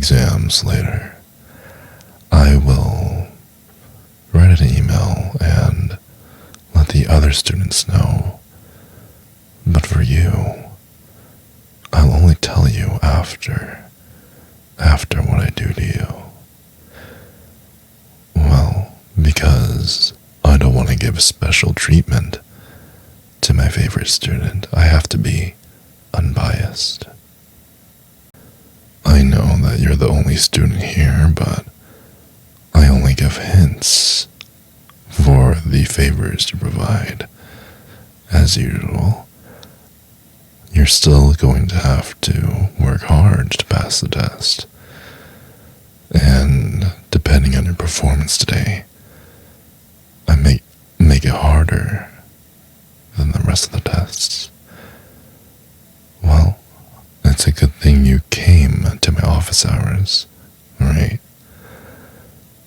exams later, I will write an email and let the other students know. But for you, I'll only tell you after what I do to you. Well, because I don't want to give special treatment to my favorite student, I have to be unbiased. I know that you're the only student here, but I only give hints for the favors to provide. As usual, you're still going to have to work hard to pass the test. And depending on your performance today, I may make it harder than the rest of the tests. Well, it's a good thing you came to my office hours, right?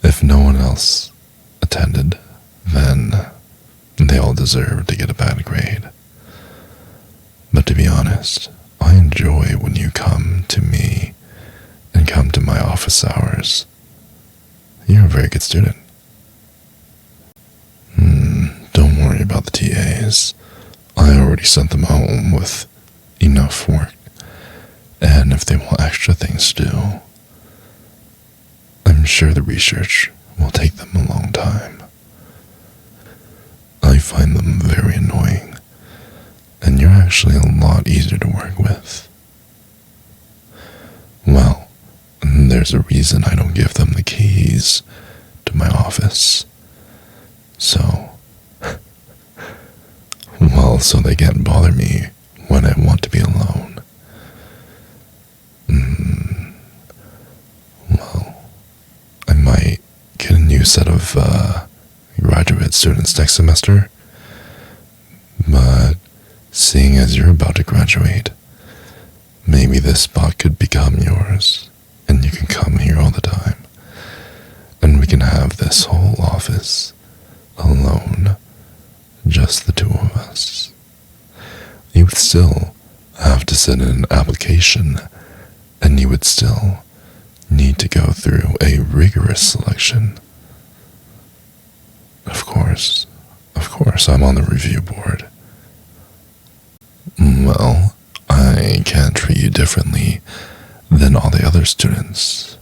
If no one else attended, then they all deserve to get a bad grade. But to be honest, I enjoy when you come to me and come to my office hours. You're a very good student. Don't worry about the TAs. I already sent them home with enough work. And if they want extra things to do, I'm sure the research will take them a long time. I find them very annoying, and you're actually a lot easier to work with. Well, there's a reason I don't give them the keys to my office. So they can't bother me when I want to be alone. Well, I might get a new set of graduate students next semester, but seeing as you're about to graduate, maybe this spot could become yours, and you can come here all the time, and we can have this whole office alone, just the two of us. You would still have to send in an application, and you would still need to go through a rigorous selection. Of course, I'm on the review board. Well, I can't treat you differently than all the other students.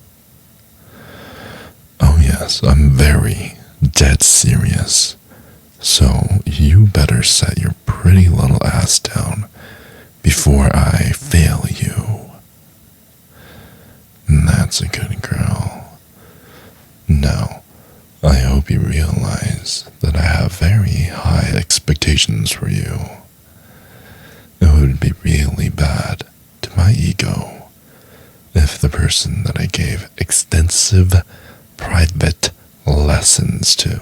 Oh yes, I'm very dead serious. So you better set your pretty little ass down before I fail you. That's a good girl. Now, I hope you realize that I have very high expectations for you. It would be really bad to my ego if the person that I gave extensive private lessons to,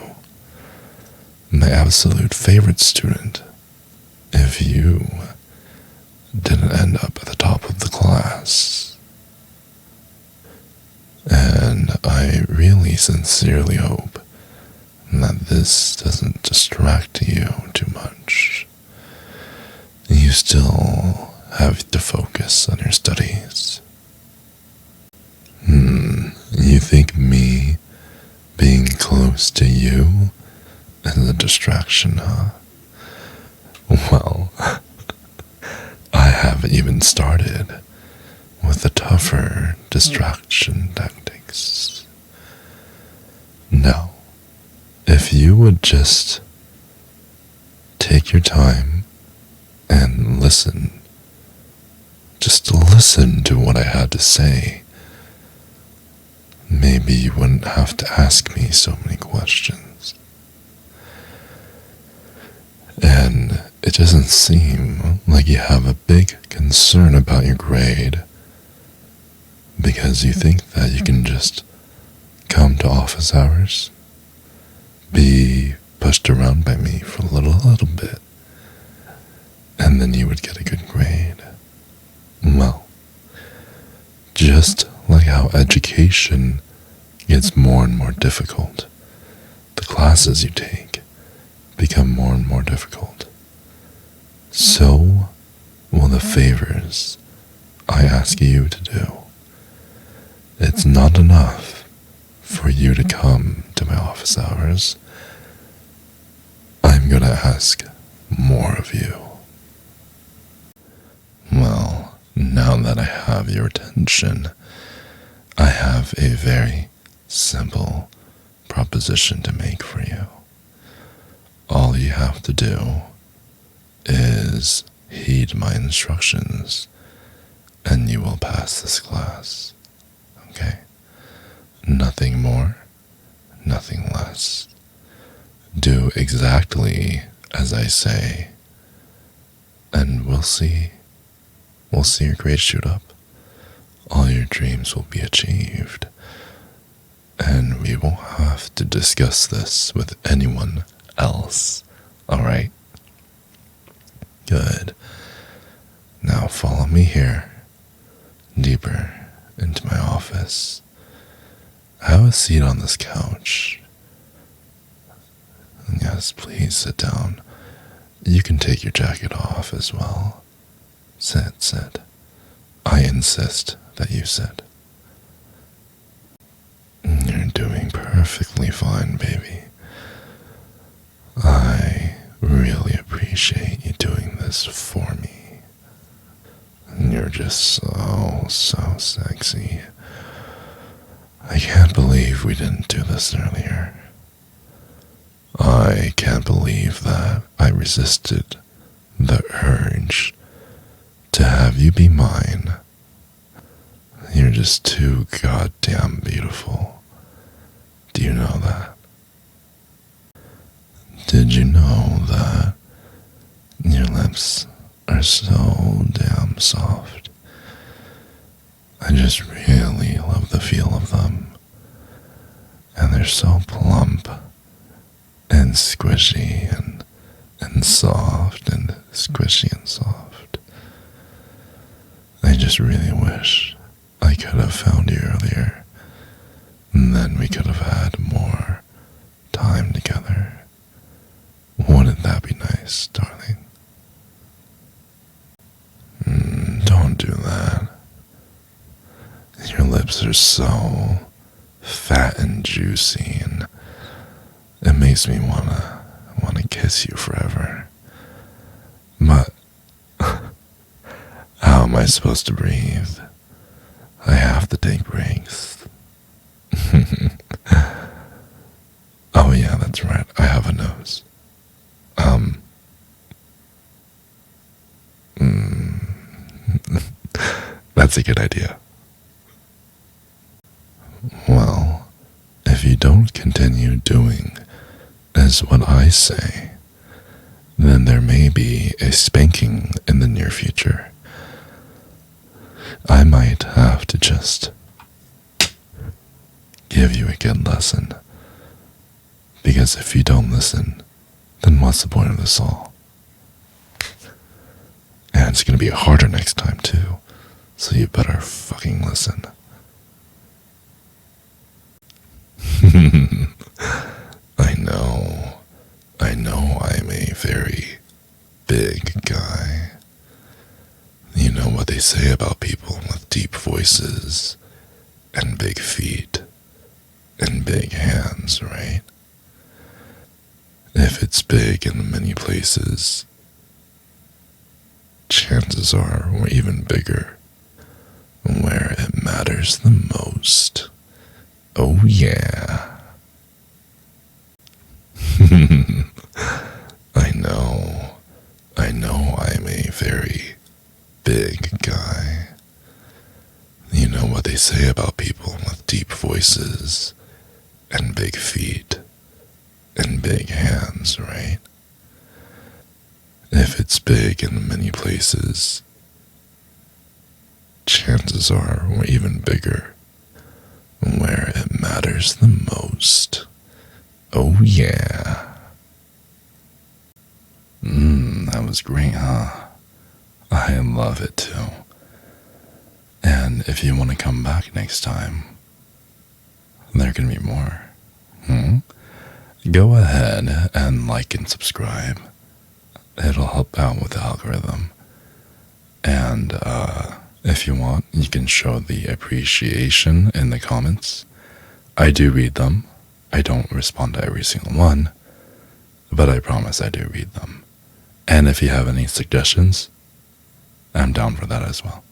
my absolute favorite student, if you didn't end up at the top of the class. And I really sincerely hope that this doesn't distract you too much. You still have to focus on your studies. You think me being close to you is a distraction, huh? Well, I haven't even started with the tougher distraction tactics. Now, if you would just take your time and listen, just listen to what I had to say, maybe you wouldn't have to ask me so many questions. And it doesn't seem like you have a big concern about your grade, because you think that you can just come to office hours, be pushed around by me for a little bit, and then you would get a good grade. Well, just like how education gets more and more difficult, the classes you take become more and more difficult. So will the favors I ask you to do. it's not enough for you to come to my office hours. I'm gonna ask more of you. Well, now that I have your attention, I have a very simple proposition to make for you. All you have to do is heed my instructions, and you will pass this class. Okay? Nothing more, nothing less. Do exactly as I say, and we'll see your grades shoot up. All your dreams will be achieved, and we won't have to discuss this with anyone else. Alright? Good. Now follow me here, deeper into my office. Have a seat on this couch. Yes, please sit down. You can take your jacket off as well. Sit. I insist that you sit. You're doing perfectly fine, baby. I really appreciate you doing this for me. You're just so sexy. I can't believe we didn't do this earlier. I can't believe that I resisted the urge to have you be mine. You're just too goddamn beautiful. Do you know that? Did you know that your lips are so damn soft? I just really love the feel of them. And they're so plump and squishy and soft and squishy and soft. I just really wish I could have found you earlier, and then we could have had more time together. Wouldn't that be nice, darling? Don't do that. Your lips are so fat and juicy, and it makes me wanna kiss you forever. But how am I supposed to breathe? I have to take breaks. Oh yeah, that's right. I have a nose. That's a good idea. Well, if you don't continue doing as what I say, then there may be a spanking in the near future. I might have to just give you a good lesson. Because if you don't listen, then what's the point of this all? And it's gonna be harder next time too, so you better fucking listen. I know I'm a very big guy. You know what they say about people with deep voices and big feet and big hands, right? If it's big in many places, chances are we're even bigger where it matters the most. Oh yeah. I know I'm a very big guy. You know what they say about people with deep voices and big feet and big hands, right? If it's big in many places, chances are we're even bigger where it matters the most. Oh yeah. That was great, huh? I love it too. And if you want to come back next time, there can be more. Go ahead and like and subscribe. It'll help out with the algorithm. And If you want, you can show the appreciation in the comments. I do read them. I don't respond to every single one, but I promise I do read them. And if you have any suggestions, I'm down for that as well.